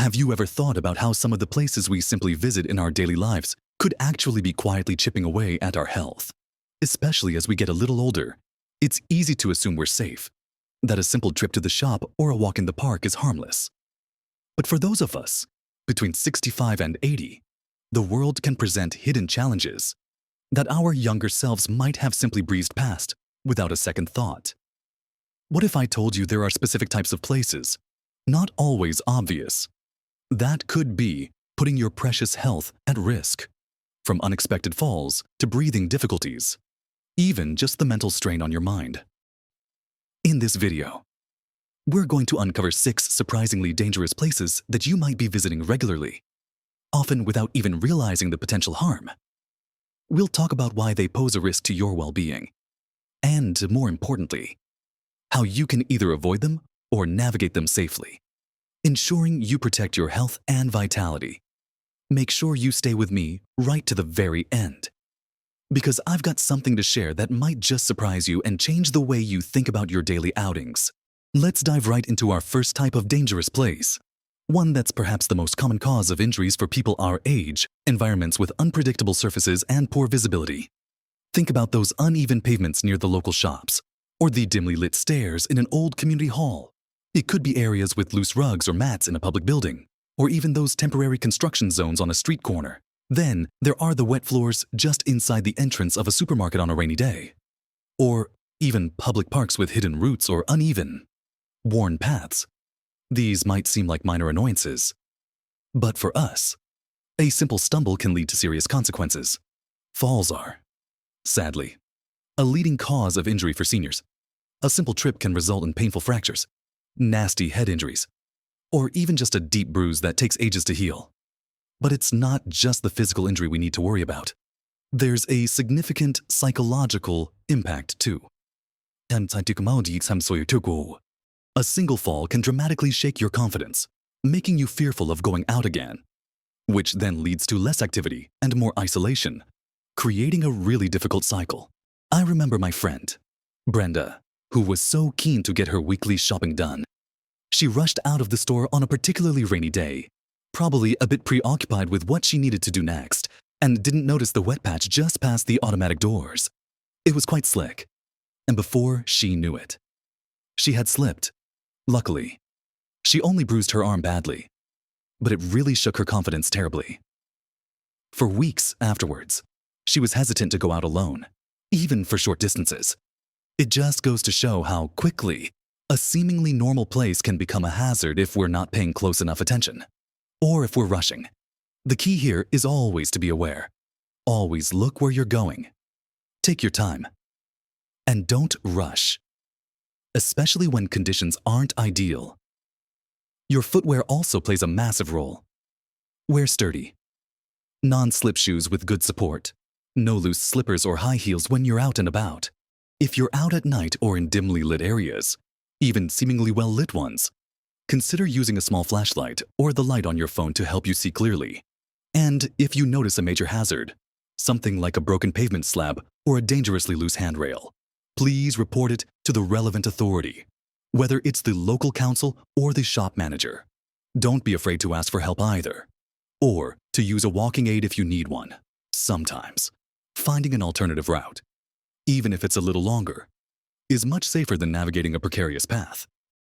Have you ever thought about how some of the places we simply visit in our daily lives could actually be quietly chipping away at our health? Especially as we get a little older, it's easy to assume we're safe, that a simple trip to the shop or a walk in the park is harmless. But for those of us between 65 and 80, the world can present hidden challenges that our younger selves might have simply breezed past without a second thought. What if I told you there are specific types of places, not always obvious, that could be putting your precious health at risk, from unexpected falls to breathing difficulties, even just the mental strain on your mind? In this video, we're going to uncover 6 surprisingly dangerous places that you might be visiting regularly, often without even realizing the potential harm. We'll talk about why they pose a risk to your well-being, and more importantly, how you can either avoid them or navigate them safely, ensuring you protect your health and vitality. Make sure you stay with me right to the very end, because I've got something to share that might just surprise you and change the way you think about your daily outings. Let's dive right into our first type of dangerous place, one that's perhaps the most common cause of injuries for people our age: environments with unpredictable surfaces and poor visibility. Think about those uneven pavements near the local shops, or the dimly lit stairs in an old community hall. It could be areas with loose rugs or mats in a public building, or even those temporary construction zones on a street corner. Then there are the wet floors just inside the entrance of a supermarket on a rainy day, or even public parks with hidden roots or uneven, worn paths. These might seem like minor annoyances, but for us, a simple stumble can lead to serious consequences. Falls are, sadly, a leading cause of injury for seniors. A simple trip can result in painful fractures, nasty head injuries, or even just a deep bruise that takes ages to heal. But it's not just the physical injury we need to worry about. There's a significant psychological impact too. A single fall can dramatically shake your confidence, making you fearful of going out again, which then leads to less activity and more isolation, creating a really difficult cycle. I remember my friend, Brenda, who was so keen to get her weekly shopping done. She rushed out of the store on a particularly rainy day, probably a bit preoccupied with what she needed to do next, and didn't notice the wet patch just past the automatic doors. It was quite slick, and before she knew it, she had slipped. Luckily, she only bruised her arm badly, but it really shook her confidence terribly. For weeks afterwards, she was hesitant to go out alone, even for short distances. It just goes to show how quickly a seemingly normal place can become a hazard if we're not paying close enough attention, or if we're rushing. The key here is always to be aware. Always look where you're going. Take your time. And don't rush, especially when conditions aren't ideal. Your footwear also plays a massive role. Wear sturdy, non-slip shoes with good support. No loose slippers or high heels when you're out and about. If you're out at night or in dimly lit areas, even seemingly well-lit ones, consider using a small flashlight or the light on your phone to help you see clearly. And if you notice a major hazard, something like a broken pavement slab or a dangerously loose handrail, please report it to the relevant authority, whether it's the local council or the shop manager. Don't be afraid to ask for help either, or to use a walking aid if you need one. Sometimes, finding an alternative route, even if it's a little longer, is much safer than navigating a precarious path.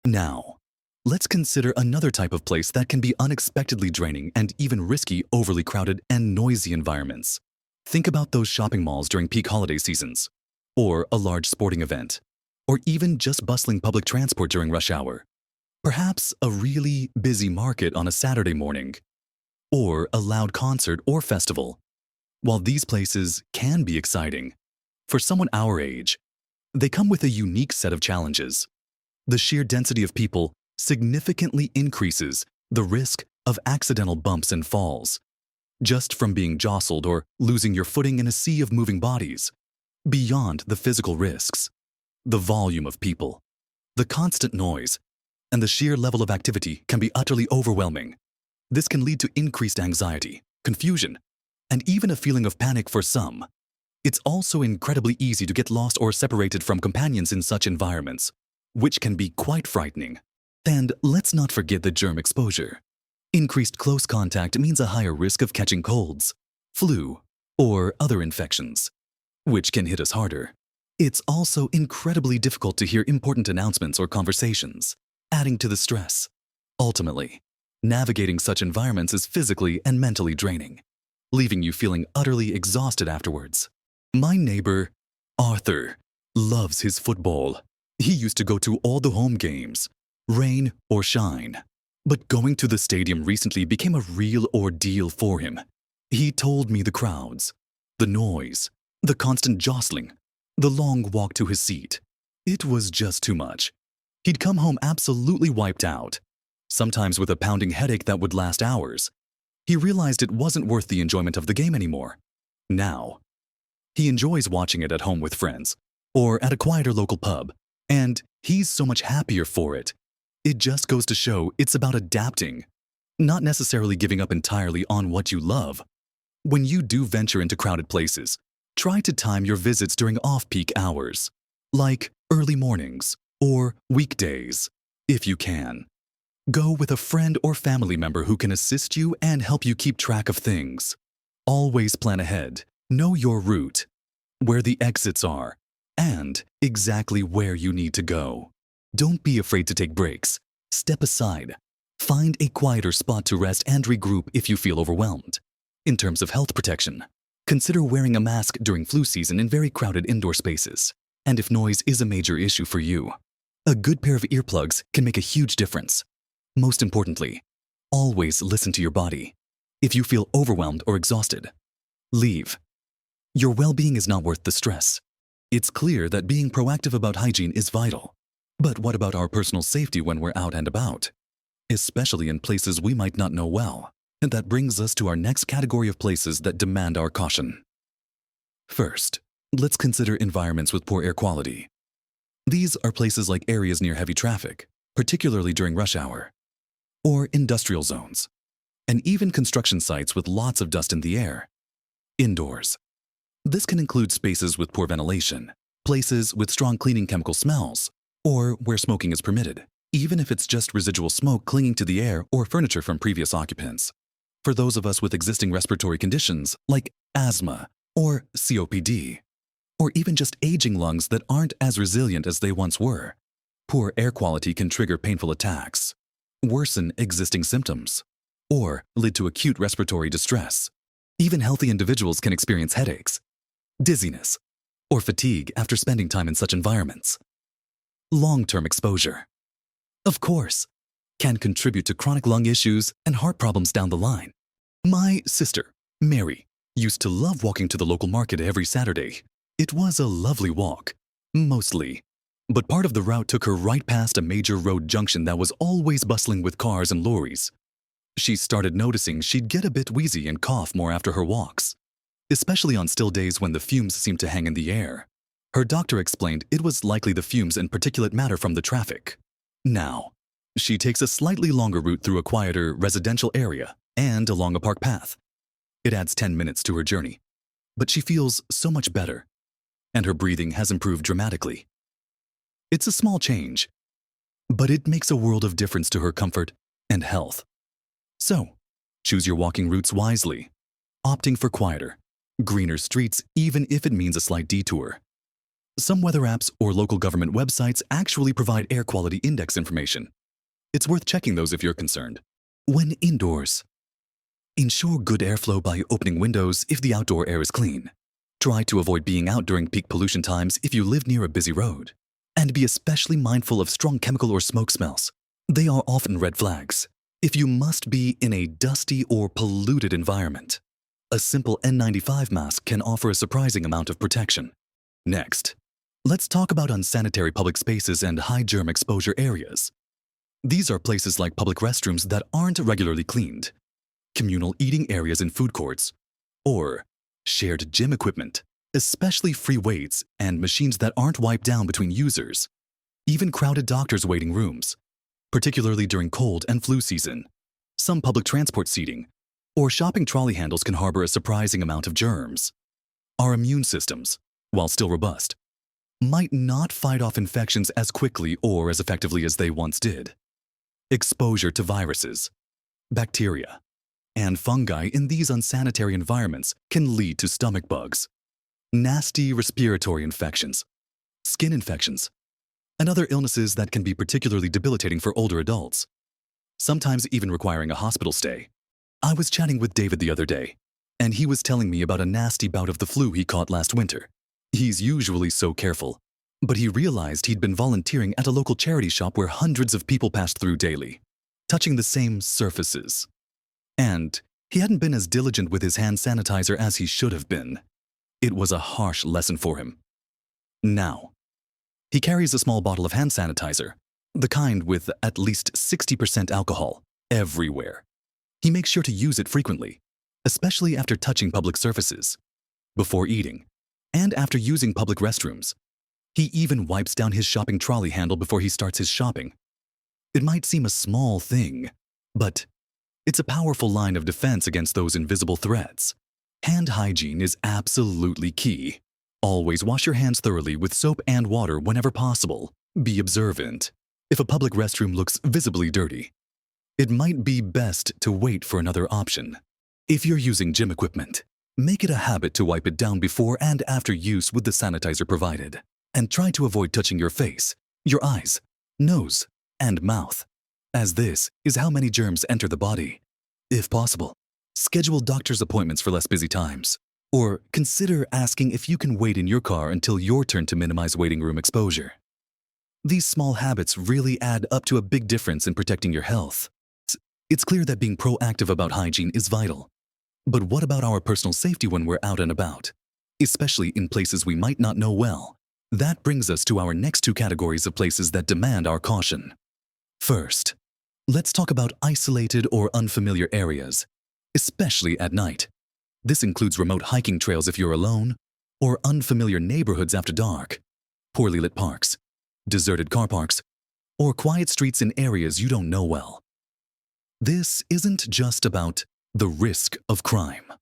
Now, let's consider another type of place that can be unexpectedly draining and even risky: overly crowded and noisy environments. Think about those shopping malls during peak holiday seasons, or a large sporting event, or even just bustling public transport during rush hour. Perhaps a really busy market on a Saturday morning, or a loud concert or festival. While these places can be exciting, for someone our age, they come with a unique set of challenges. The sheer density of people significantly increases the risk of accidental bumps and falls, just from being jostled or losing your footing in a sea of moving bodies. Beyond the physical risks, the volume of people, the constant noise, and the sheer level of activity can be utterly overwhelming. This can lead to increased anxiety, confusion, and even a feeling of panic for some. It's also incredibly easy to get lost or separated from companions in such environments, which can be quite frightening. And let's not forget the germ exposure. Increased close contact means a higher risk of catching colds, flu, or other infections, which can hit us harder. It's also incredibly difficult to hear important announcements or conversations, adding to the stress. Ultimately, navigating such environments is physically and mentally draining, leaving you feeling utterly exhausted afterwards. My neighbor, Arthur, loves his football. He used to go to all the home games, rain or shine. But going to the stadium recently became a real ordeal for him. He told me the crowds, the noise, the constant jostling, the long walk to his seat. It was just too much. He'd come home absolutely wiped out, sometimes with a pounding headache that would last hours. He realized it wasn't worth the enjoyment of the game anymore. Now, he enjoys watching it at home with friends or at a quieter local pub, and he's so much happier for it. It just goes to show it's about adapting, not necessarily giving up entirely on what you love. When you do venture into crowded places, try to time your visits during off-peak hours, like early mornings or weekdays, if you can. Go with a friend or family member who can assist you and help you keep track of things. Always plan ahead, know your route, where the exits are, and exactly where you need to go. Don't be afraid to take breaks. Step aside. Find a quieter spot to rest and regroup if you feel overwhelmed. In terms of health protection, consider wearing a mask during flu season in very crowded indoor spaces. And if noise is a major issue for you, a good pair of earplugs can make a huge difference. Most importantly, always listen to your body. If you feel overwhelmed or exhausted, leave. Your well-being is not worth the stress. It's clear that being proactive about hygiene is vital. But what about our personal safety when we're out and about? Especially in places we might not know well. And that brings us to our next category of places that demand our caution. First, let's consider environments with poor air quality. These are places like areas near heavy traffic, particularly during rush hour, or industrial zones, and even construction sites with lots of dust in the air. Indoors. This can include spaces with poor ventilation, places with strong cleaning chemical smells, or where smoking is permitted, even if it's just residual smoke clinging to the air or furniture from previous occupants. For those of us with existing respiratory conditions like asthma or COPD, or even just aging lungs that aren't as resilient as they once were, poor air quality can trigger painful attacks, worsen existing symptoms, or lead to acute respiratory distress. Even healthy individuals can experience headaches, dizziness, or fatigue after spending time in such environments. Long-term exposure, of course, can contribute to chronic lung issues and heart problems down the line. My sister, Mary, used to love walking to the local market every Saturday. It was a lovely walk, mostly. But part of the route took her right past a major road junction that was always bustling with cars and lorries. She started noticing she'd get a bit wheezy and cough more after her walks, especially on still days when the fumes seemed to hang in the air. Her doctor explained it was likely the fumes and particulate matter from the traffic. Now, she takes a slightly longer route through a quieter residential area and along a park path. It adds 10 minutes to her journey, but she feels so much better, and her breathing has improved dramatically. It's a small change, but it makes a world of difference to her comfort and health. So, choose your walking routes wisely, opting for quieter, greener streets even if it means a slight detour. Some weather apps or local government websites actually provide air quality index information. It's worth checking those if you're concerned. When indoors, ensure good airflow by opening windows if the outdoor air is clean. Try to avoid being out during peak pollution times if you live near a busy road. And be especially mindful of strong chemical or smoke smells. They are often red flags if you must be in a dusty or polluted environment. A simple N95 mask can offer a surprising amount of protection. Next, let's talk about unsanitary public spaces and high germ exposure areas. These are places like public restrooms that aren't regularly cleaned, communal eating areas in food courts, or shared gym equipment, especially free weights and machines that aren't wiped down between users. Even crowded doctors' waiting rooms, particularly during cold and flu season. Some public transport seating or shopping trolley handles can harbor a surprising amount of germs. Our immune systems, while still robust, might not fight off infections as quickly or as effectively as they once did. Exposure to viruses. bacteria, and fungi in these unsanitary environments can lead to stomach bugs, nasty respiratory infections, skin infections, and other illnesses that can be particularly debilitating for older adults, sometimes even requiring a hospital stay. I was chatting with David the other day, and he was telling me about a nasty bout of the flu he caught last winter. He's usually so careful, but he realized he'd been volunteering at a local charity shop where hundreds of people passed through daily, touching the same surfaces. And he hadn't been as diligent with his hand sanitizer as he should have been. It was a harsh lesson for him. Now, he carries a small bottle of hand sanitizer, the kind with at least 60% alcohol, everywhere. He makes sure to use it frequently, especially after touching public surfaces, before eating, and after using public restrooms. He even wipes down his shopping trolley handle before he starts his shopping. It might seem a small thing, but it's a powerful line of defense against those invisible threats. Hand hygiene is absolutely key. Always wash your hands thoroughly with soap and water whenever possible. Be observant. If a public restroom looks visibly dirty, it might be best to wait for another option. If you're using gym equipment, make it a habit to wipe it down before and after use with the sanitizer provided. And try to avoid touching your face, your eyes, nose, and mouth, as this is how many germs enter the body. If possible, schedule doctor's appointments for less busy times, or consider asking if you can wait in your car until your turn to minimize waiting room exposure. These small habits really add up to a big difference in protecting your health. It's clear that being proactive about hygiene is vital. But what about our personal safety when we're out and about, especially in places we might not know well? That brings us to our next two categories of places that demand our caution. First, let's talk about isolated or unfamiliar areas, especially at night. This includes remote hiking trails if you're alone, or unfamiliar neighborhoods after dark, poorly lit parks, deserted car parks, or quiet streets in areas you don't know well. This isn't just about the risk of crime.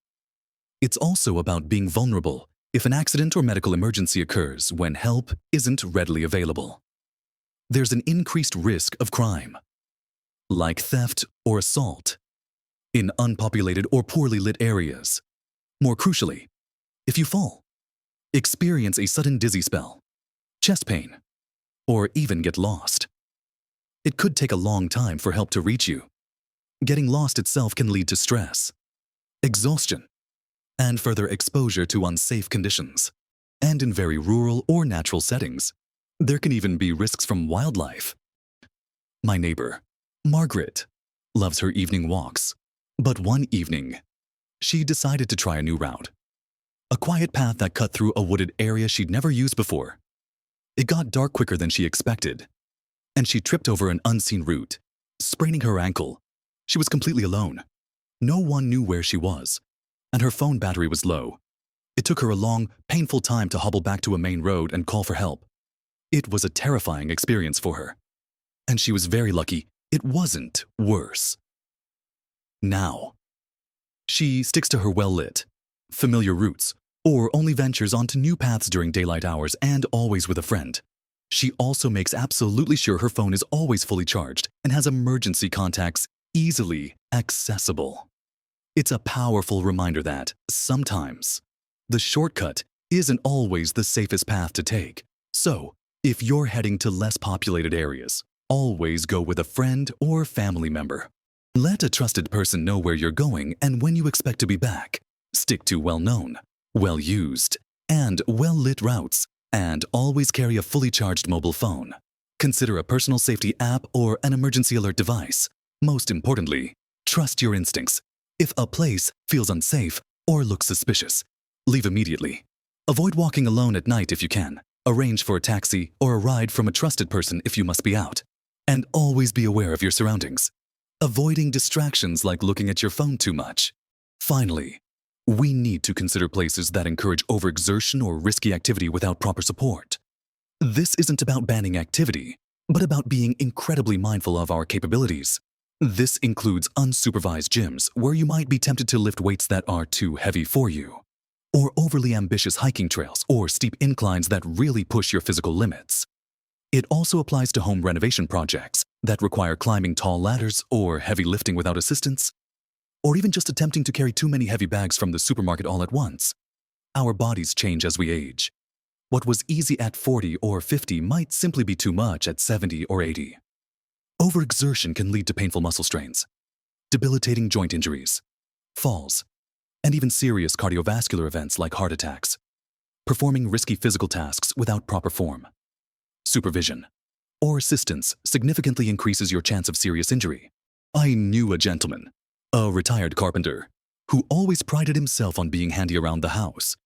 It's also about being vulnerable if an accident or medical emergency occurs when help isn't readily available. There's an increased risk of crime, like theft or assault, in unpopulated or poorly lit areas. More crucially, if you fall, experience a sudden dizzy spell, chest pain, or even get lost, it could take a long time for help to reach you. Getting lost itself can lead to stress, exhaustion, and further exposure to unsafe conditions. And in very rural or natural settings, there can even be risks from wildlife. My neighbor, Margaret, loves her evening walks, but one evening, she decided to try a new route. A quiet path that cut through a wooded area she'd never used before. It got dark quicker than she expected, and she tripped over an unseen root, spraining her ankle. She was completely alone. No one knew where she was, and her phone battery was low. It took her a long, painful time to hobble back to a main road and call for help. It was a terrifying experience for her, and she was very lucky it wasn't worse. Now, she sticks to her well-lit, familiar routes, or only ventures onto new paths during daylight hours and always with a friend. She also makes absolutely sure her phone is always fully charged and has emergency contacts easily accessible. It's a powerful reminder that, sometimes, the shortcut isn't always the safest path to take. So, if you're heading to less populated areas, always go with a friend or family member. Let a trusted person know where you're going and when you expect to be back. Stick to well-known, well-used, and well-lit routes, and always carry a fully charged mobile phone. Consider a personal safety app or an emergency alert device. Most importantly, trust your instincts. If a place feels unsafe or looks suspicious, leave immediately. Avoid walking alone at night if you can. Arrange for a taxi or a ride from a trusted person if you must be out. And always be aware of your surroundings, avoiding distractions like looking at your phone too much. Finally, we need to consider places that encourage overexertion or risky activity without proper support. This isn't about banning activity, but about being incredibly mindful of our capabilities. This includes unsupervised gyms where you might be tempted to lift weights that are too heavy for you, or overly ambitious hiking trails or steep inclines that really push your physical limits. It also applies to home renovation projects that require climbing tall ladders or heavy lifting without assistance, or even just attempting to carry too many heavy bags from the supermarket all at once. Our bodies change as we age. What was easy at 40 or 50 might simply be too much at 70 or 80. Overexertion can lead to painful muscle strains, debilitating joint injuries, falls, and even serious cardiovascular events like heart attacks. Performing risky physical tasks without proper form, supervision, or assistance significantly increases your chance of serious injury. I knew a gentleman, a retired carpenter, who always prided himself on being handy around the house.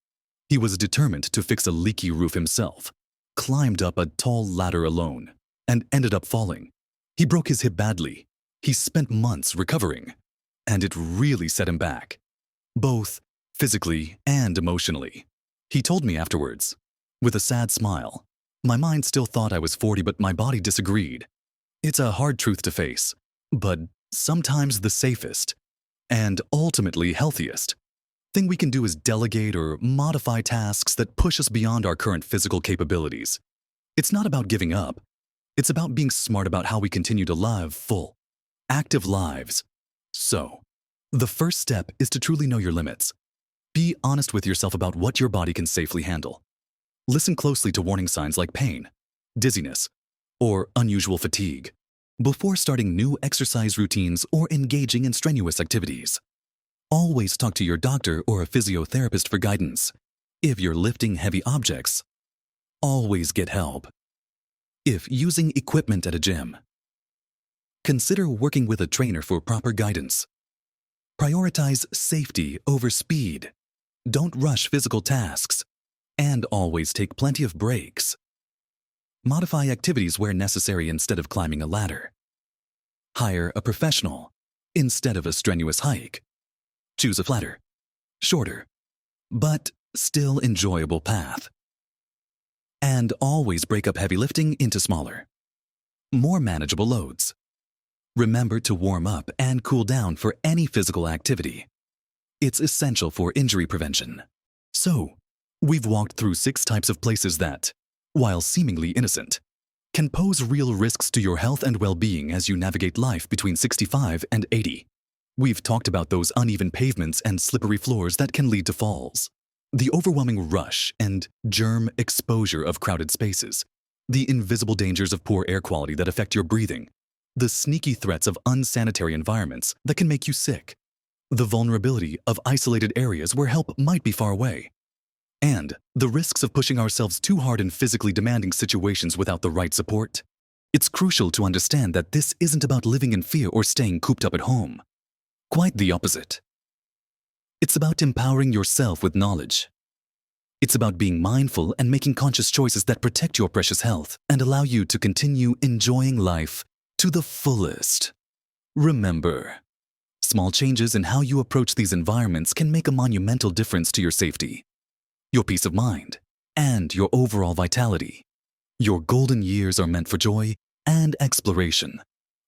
He was determined to fix a leaky roof himself, climbed up a tall ladder alone, and ended up falling. He broke his hip badly. He spent months recovering, and it really set him back, both physically and emotionally. He told me afterwards, with a sad smile, my mind still thought I was 40, but my body disagreed. It's a hard truth to face, but sometimes the safest and ultimately healthiest thing we can do is delegate or modify tasks that push us beyond our current physical capabilities. It's not about giving up. It's about being smart about how we continue to live full, active lives. So, the first step is to truly know your limits. Be honest with yourself about what your body can safely handle. Listen closely to warning signs like pain, dizziness, or unusual fatigue before starting new exercise routines or engaging in strenuous activities. Always talk to your doctor or a physiotherapist for guidance. If you're lifting heavy objects, always get help. If using equipment at a gym, consider working with a trainer for proper guidance. Prioritize safety over speed. Don't rush physical tasks, and always take plenty of breaks. Modify activities where necessary instead of climbing a ladder. Hire a professional instead of a strenuous hike. Choose a flatter, shorter, but still enjoyable path. And always break up heavy lifting into smaller, more manageable loads. Remember to warm up and cool down for any physical activity. It's essential for injury prevention. So, we've walked through 6 types of places that, while seemingly innocent, can pose real risks to your health and well-being as you navigate life between 65 and 80. We've talked about those uneven pavements and slippery floors that can lead to falls, the overwhelming rush and germ exposure of crowded spaces, the invisible dangers of poor air quality that affect your breathing, the sneaky threats of unsanitary environments that can make you sick, the vulnerability of isolated areas where help might be far away, and the risks of pushing ourselves too hard in physically demanding situations without the right support. It's crucial to understand that this isn't about living in fear or staying cooped up at home. Quite the opposite. It's about empowering yourself with knowledge. It's about being mindful and making conscious choices that protect your precious health and allow you to continue enjoying life to the fullest. Remember, small changes in how you approach these environments can make a monumental difference to your safety, your peace of mind, and your overall vitality. Your golden years are meant for joy and exploration,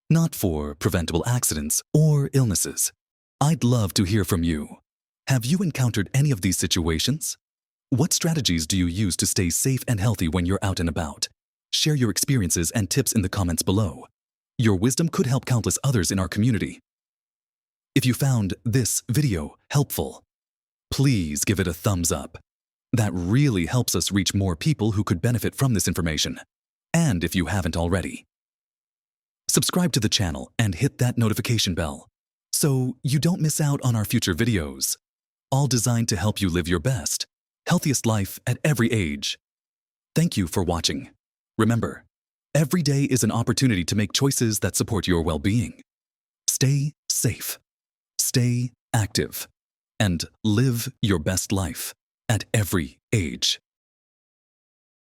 not for preventable accidents or illnesses. I'd love to hear from you. Have you encountered any of these situations? What strategies do you use to stay safe and healthy when you're out and about? Share your experiences and tips in the comments below. Your wisdom could help countless others in our community. If you found this video helpful, please give it a thumbs up. That really helps us reach more people who could benefit from this information. And if you haven't already, subscribe to the channel and hit that notification bell so you don't miss out on our future videos, all designed to help you live your best, healthiest life at every age. Thank you for watching. Remember, every day is an opportunity to make choices that support your well-being. Stay safe, stay active, and live your best life at every age.